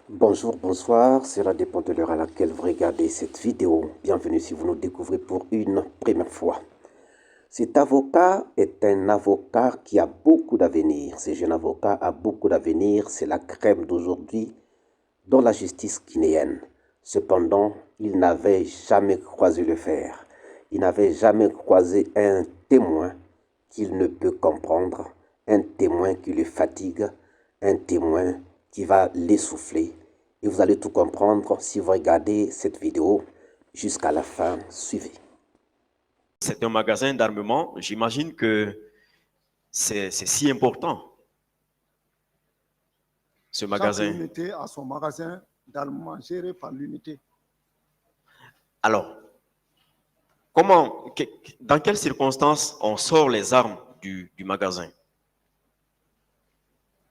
Bonjour, bonsoir, cela dépend de l'heure à laquelle vous regardez cette vidéo. Bienvenue si vous nous découvrez pour une première fois. Cet avocat est un avocat qui a beaucoup d'avenir. Ce jeune avocat a beaucoup d'avenir. C'est la crème d'aujourd'hui dans la justice guinéenne. Cependant, il n'avait jamais croisé le fer. Il n'avait jamais croisé un témoin qu'il ne peut comprendre, un témoin qui le fatigue, un témoin qui va l'essouffler. Et vous allez tout comprendre si vous regardez cette vidéo jusqu'à la fin. Suivez. C'est un magasin d'armement. J'imagine que c'est si important, ce magasin. Chaque unité a son magasin d'armement géré par l'unité. Alors, dans quelles circonstances on sort les armes du magasin?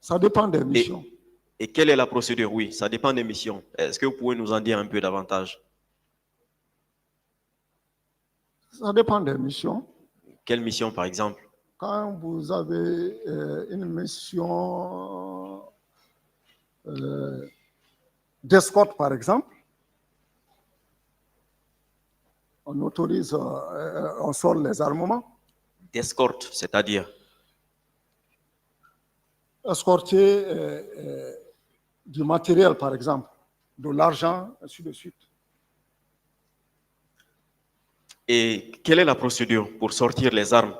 Ça dépend des missions. Et quelle est la procédure? Oui, ça dépend des missions. Est-ce que vous pouvez nous en dire un peu davantage? Ça dépend des missions. Quelle mission, par exemple? Quand vous avez une mission d'escorte, par exemple, on autorise, on sort les armements. D'escorte, c'est-à-dire? Escorter du matériel, par exemple, de l'argent, ainsi de suite. Et quelle est la procédure pour sortir les armes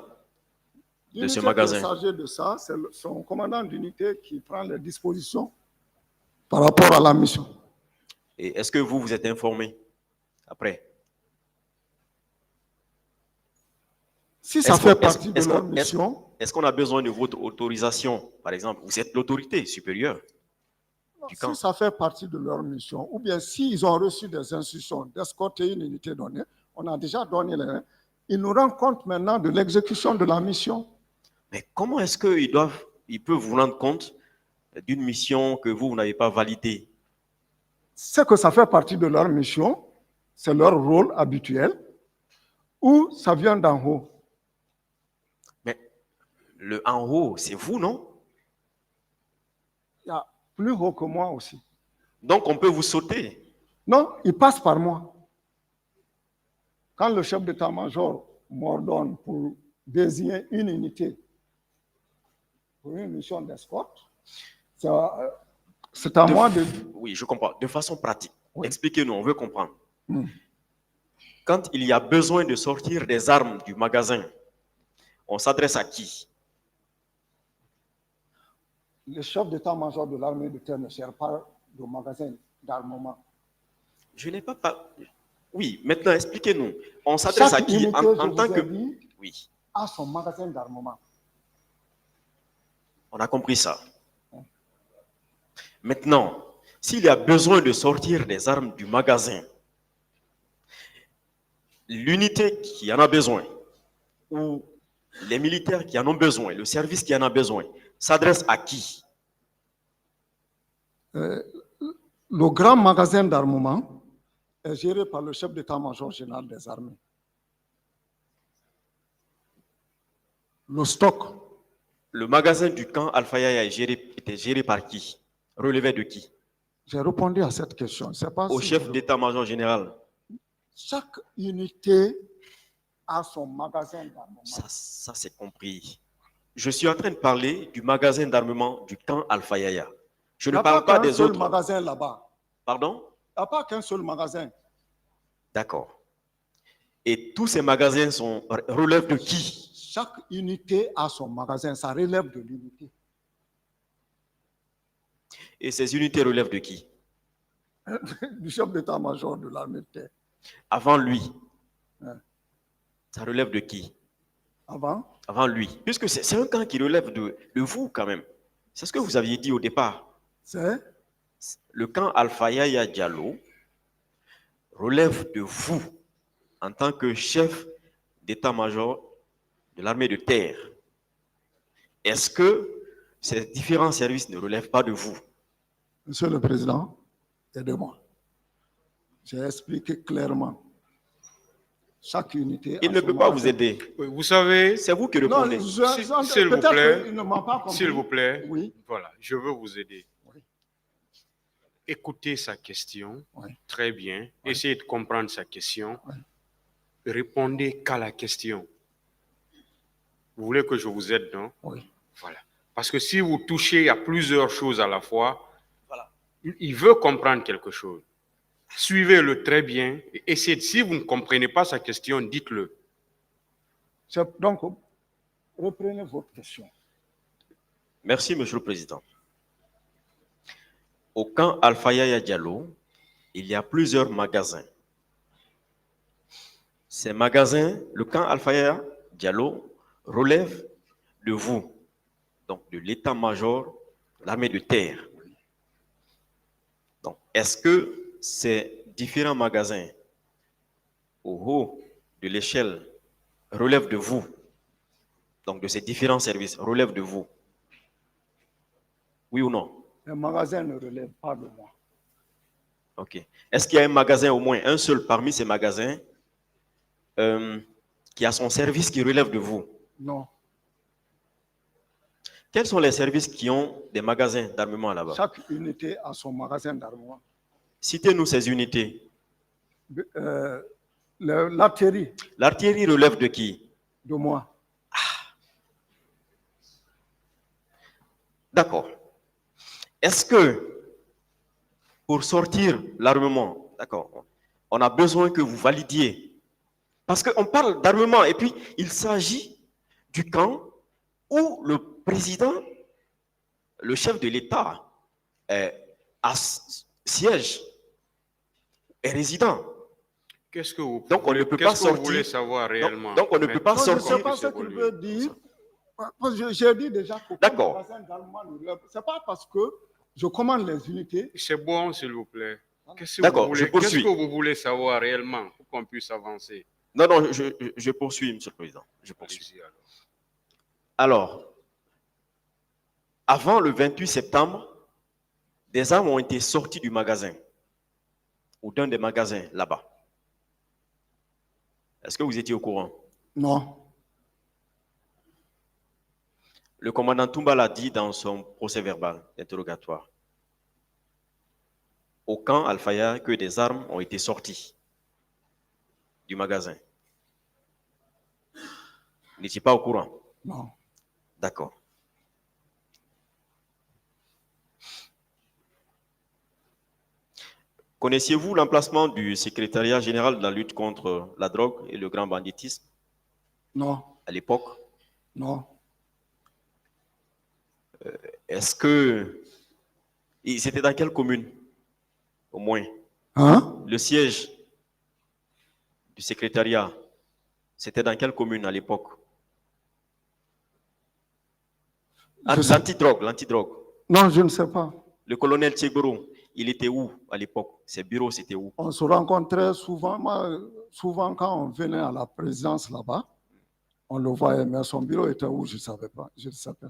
de ce magasin? L'unité qui est chargée de ça, c'est son commandant d'unité qui prend les dispositions par rapport à la mission. Et est-ce que vous êtes informé après? Si ça fait partie de leur mission. Est-ce qu'on a besoin de votre autorisation, par exemple? Vous êtes l'autorité supérieure du camp. Si ça fait partie de leur mission, ou bien s'ils ont reçu des instructions d'escorter une unité donnée, on a déjà donné les. Ils nous rendent compte maintenant de l'exécution de la mission. Mais comment est-ce qu'ils peuvent vous rendre compte d'une mission que vous n'avez pas validée? C'est que ça fait partie de leur mission, c'est leur rôle habituel, ou ça vient d'en haut. Mais le en haut, c'est vous, non? Il y a plus haut que moi aussi. Donc on peut vous sauter? Non, il passe par moi. Quand le chef d'état-major m'ordonne pour désigner une unité pour une mission d'escorte, c'est à moi de... Oui, je comprends. De façon pratique, oui. Expliquez-nous, on veut comprendre. Quand il y a besoin de sortir des armes du magasin, on s'adresse à qui? Le chef d'état-major de l'armée de terre ne sert pas de magasin d'armement. Je n'ai pas... Oui, maintenant expliquez-nous. On s'adresse à qui en tant que... Oui. À son magasin d'armement. On a compris ça. Maintenant, s'il y a besoin de sortir des armes du magasin, l'unité qui en a besoin, ou les militaires qui en ont besoin, le service qui en a besoin, s'adresse à qui? Le grand magasin d'armement est géré par le chef d'état-major général des armées. Le stock. Le magasin du camp Alpha Yaya était géré par qui? Relevé de qui? J'ai répondu à cette question. Au chef d'état-major général. Chaque unité a son magasin d'armement. Ça c'est compris. Je suis en train de parler du magasin d'armement du camp Alpha Yaya. Je ne parle pas des autres. Il n'y a pas qu'un seul magasin là-bas. Pardon? Il n'y a pas qu'un seul magasin. D'accord. Et tous ces magasins relèvent de qui? Chaque unité a son magasin, ça relève de l'unité. Et ces unités relèvent de qui? Du chef d'état-major de l'armée de terre. Avant lui, ça relève de qui? Avant lui. Puisque c'est un camp qui relève de vous quand même. C'est ce que vous aviez dit au départ. C'est? Le camp Alpha Yaya Diallo relève de vous en tant que chef d'état-major de l'armée de terre. Est-ce que ces différents services ne relèvent pas de vous? Monsieur le Président, aidez-moi. J'ai expliqué clairement. Chaque unité. Il ne peut pas vous aider. Oui, vous savez, c'est vous qui répondez. S'il vous plaît, il ne m'a pas compris. S'il vous plaît, oui. Voilà, je veux vous aider. Oui. écoutez sa question Oui. très bien, Oui. essayez de comprendre sa question, Oui. répondez qu'à la question. Vous voulez que je vous aide, non? Oui. Voilà. Parce que si vous touchez à plusieurs choses à la fois, voilà, il veut comprendre quelque chose. Suivez-le très bien et essayez. Si vous ne comprenez pas sa question, dites-le. Donc, reprenez votre question. Merci, Monsieur le Président. Au camp Alpha Yaya Diallo, il y a plusieurs magasins. Ces magasins, le camp Alpha Yaya Diallo relève de vous, donc de l'état-major de l'armée de terre. Donc, est-ce que ces différents magasins au haut de l'échelle relèvent de vous, donc de ces différents services relèvent de vous? Oui ou non? Les magasins ne relèvent pas de moi. Ok. Est-ce qu'il y a un magasin, au moins un seul parmi ces magasins, qui a son service qui relève de vous? Non. Quels sont les services qui ont des magasins d'armement là-bas? Chaque unité a son magasin d'armement. Citez-nous ces unités. L'artillerie. L'artillerie relève de qui? De moi. D'accord. Est-ce que pour sortir l'armement, d'accord, on a besoin que vous validiez? Parce qu'on parle d'armement et puis il s'agit du camp où le président, le chef de l'État, siège, est résident. Qu'est-ce que vous, donc on ne peut pas sortir. Vous voulez savoir réellement? Donc on ne peut pas sortir. Je ne sais pas ce qu'il veut dire. J'ai dit déjà que d'accord. magasin d'armement, c'est pas parce que je commande les unités. C'est bon, s'il vous plaît. D'accord, je poursuis. Qu'est-ce que vous voulez savoir réellement pour qu'on puisse avancer? Non, je poursuis, Monsieur le Président. Je poursuis. Alors, avant le 28 septembre, des armes ont été sorties du magasin ou d'un des magasins là-bas. Est-ce que vous étiez au courant? Non. Le commandant Toumba l'a dit dans son procès verbal d'interrogatoire. Au camp Alfaya, que des armes ont été sorties du magasin. Vous n'étiez pas au courant? Non. D'accord. Connaissiez-vous l'emplacement du secrétariat général de la lutte contre la drogue et le grand banditisme? Non. À l'époque? Non. Est-ce que... C'était dans quelle commune? Au moins. Hein? Le siège du secrétariat, c'était dans quelle commune à l'époque? L'antidrogue. Non, je ne sais pas. Le colonel Tchegboro, il était où à l'époque? Ses bureaux, c'était où? On se rencontrait souvent. Souvent, quand on venait à la présidence là-bas, on le voyait, mais son bureau était où? Je ne savais pas. Je ne sais pas.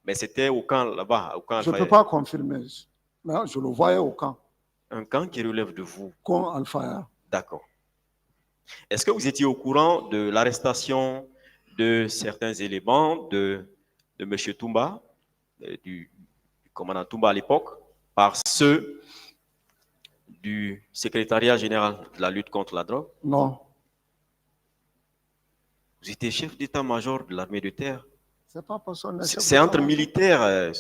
Mais c'était au camp là-bas, au camp Je ne Alpha. peux pas confirmer. Mais je le voyais au camp. Un camp qui relève de vous? Camp Alpha. D'accord. Est-ce que vous étiez au courant de l'arrestation de certains éléments de M. Toumba, du commandant Toumba à l'époque, par ceux du secrétariat général de la lutte contre la drogue? Non. Vous étiez chef d'état-major de l'armée de terre. C'est entre militaires.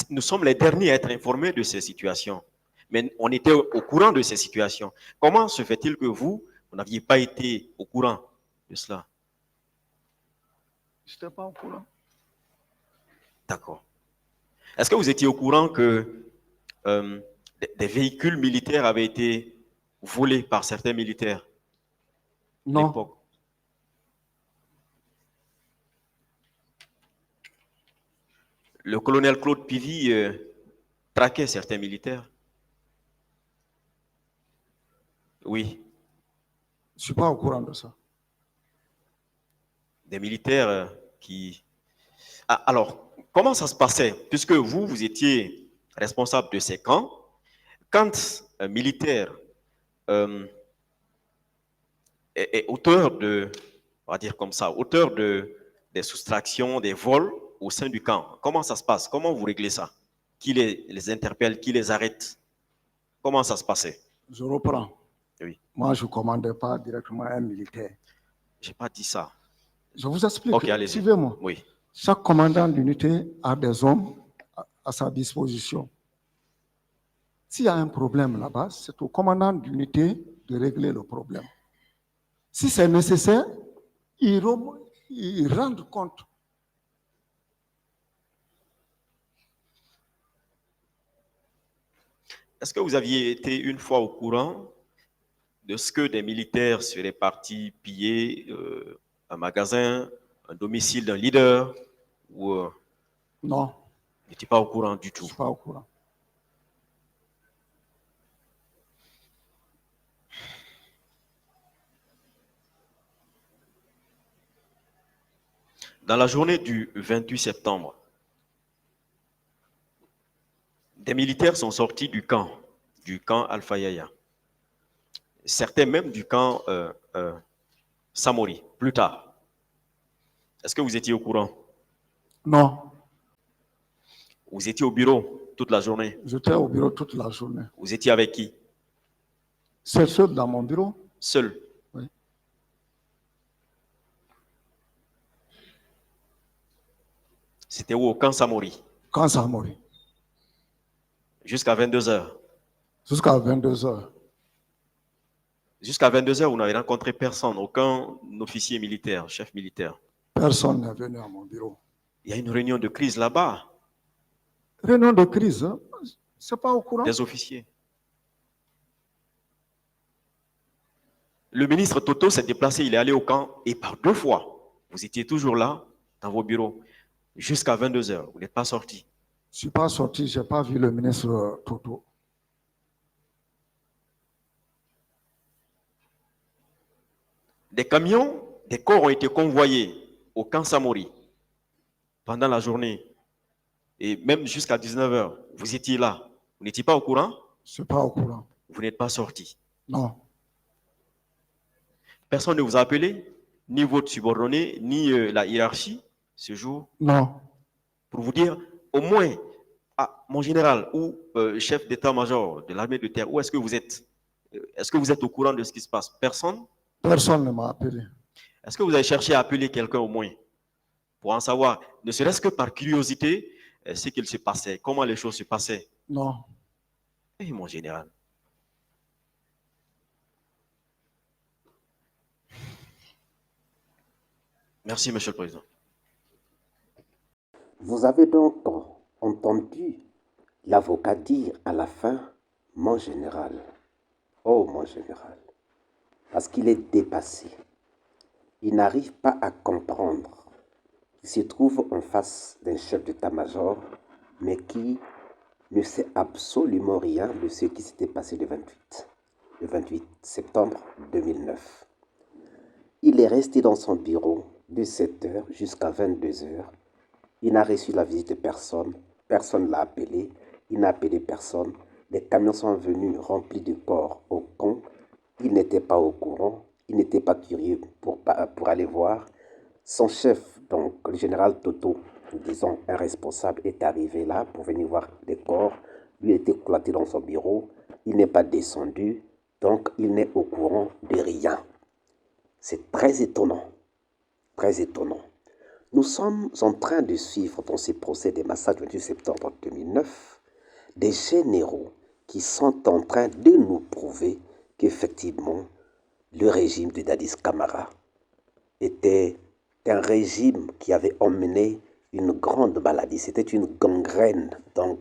Nous sommes les derniers à être informés de ces situations. Mais on était au courant de ces situations. Comment se fait-il que vous n'aviez pas été au courant de cela? Je n'étais pas au courant. D'accord. Est-ce que vous étiez au courant que des véhicules militaires avaient été volés par certains militaires? Non. À l'époque? Le colonel Claude Pivy traquait certains militaires. Oui. Je ne suis pas au courant de ça. Des militaires qui... Ah, alors, comment ça se passait? Puisque vous étiez responsable de ces camps, quand un militaire est auteur de, on va dire comme ça, auteur des soustractions, des vols au sein du camp, comment ça se passe? Comment vous réglez ça? Qui les interpelle? Qui les arrête? comment ça se passait? Je reprends. Oui, Moi, je ne commandais pas directement un militaire. j'ai pas dit ça. Je vous explique. Ok, allez-y. Suivez-moi. Oui. Chaque commandant d'unité a des hommes à sa disposition. S'il y a un problème là-bas, c'est au commandant d'unité de régler le problème. Si c'est nécessaire, ils rendent compte. Est-ce que vous aviez été une fois au courant de ce que des militaires seraient partis piller un magasin, un domicile d'un leader, ou Non, vous n'étiez pas au courant du je ne tout? suis pas au courant. Dans la journée du 28 septembre, des militaires sont sortis du camp Alpha Yaya. Certains même du camp Samori, plus tard. Est-ce que vous étiez au courant? Non, Vous étiez au bureau toute la journée? j'étais au bureau toute la journée. Vous étiez avec qui? C'est seul dans mon bureau? Seul? Oui. C'était où? Au camp Samori? Quand ça mourit. Jusqu'à 22h. Jusqu'à 22h. Jusqu'à 22h, vous n'avez rencontré personne, aucun officier militaire, chef militaire. Personne n'est venu à mon bureau. Il y a une réunion de crise là-bas, Réunion de crise, hein? C'est pas au courant. des officiers. Le ministre Toto s'est déplacé, il est allé au camp et par 2 fois, vous étiez toujours là, dans vos bureaux, jusqu'à 22h. Vous n'êtes pas sorti. Je ne suis pas sorti, je n'ai pas vu le ministre Toto. Des camions, des corps ont été convoyés au camp Samori pendant la journée et même jusqu'à 19h. Vous étiez là. Vous n'étiez pas au courant? Je ne suis pas au courant. Vous n'êtes pas sorti. Non. Personne ne vous a appelé, ni votre subordonné, ni la hiérarchie ce jour, Non. pour vous dire au moins, mon général ou chef d'état-major de l'armée de terre, où est-ce que vous êtes? Est-ce que vous êtes au courant de ce qui se passe? Personne? Personne ne m'a appelé. Est-ce que vous avez cherché à appeler quelqu'un au moins pour en savoir, ne serait-ce que par curiosité, ce qu'il se passait, comment les choses se passaient? Non. Eh, mon général. Merci, Monsieur le Président. Vous avez donc entendu l'avocat dire à la fin, mon général, oh mon général, parce qu'il est dépassé. Il n'arrive pas à comprendre qu'il se trouve en face d'un chef d'état-major, mais qui ne sait absolument rien de ce qui s'était passé le 28 septembre 2009. Il est resté dans son bureau de 7h jusqu'à 22h. Il n'a reçu la visite de personne. Personne ne l'a appelé. Il n'a appelé personne. Les camions sont venus remplis de corps au camp. Il n'était pas au courant. Il n'était pas curieux pour aller voir. Son chef, donc le général Toto, disons un responsable, est arrivé là pour venir voir les corps. Lui était cloîtré dans son bureau. Il n'est pas descendu. Donc il n'est au courant de rien. C'est très étonnant. Très étonnant. Nous sommes en train de suivre dans ces procès des massacres du 28 septembre 2009 des généraux qui sont en train de nous prouver qu'effectivement le régime de Dadis Camara était un régime qui avait emmené une grande maladie. C'était une gangrène donc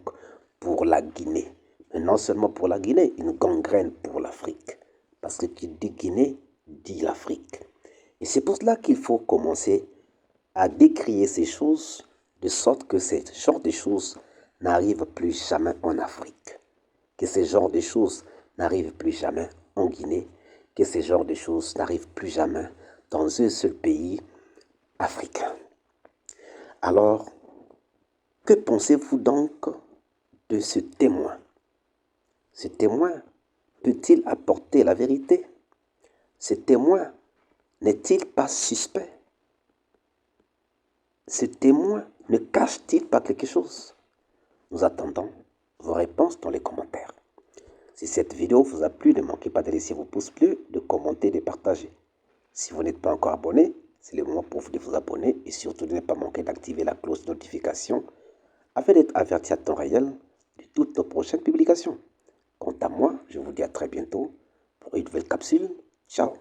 pour la Guinée. Mais non seulement pour la Guinée, une gangrène pour l'Afrique. Parce que qui dit Guinée dit l'Afrique. Et c'est pour cela qu'il faut commencer à décrier ces choses de sorte que ce genre de choses n'arrivent plus jamais en Afrique, que ce genre de choses n'arrivent plus jamais en Guinée, que ce genre de choses n'arrivent plus jamais dans un seul pays africain. Alors, que pensez-vous donc de ce témoin? Ce témoin peut-il apporter la vérité? Ce témoin n'est-il pas suspect? Ce témoin ne cache-t-il pas quelque chose? Nous attendons vos réponses dans les commentaires. Si cette vidéo vous a plu, ne manquez pas de laisser vos pouces bleus, de commenter, de partager. Si vous n'êtes pas encore abonné, c'est le moment pour vous de vous abonner et surtout de ne pas manquer d'activer la cloche de notification afin d'être averti à temps réel de toutes nos prochaines publications. Quant à moi, je vous dis à très bientôt pour une nouvelle capsule. Ciao!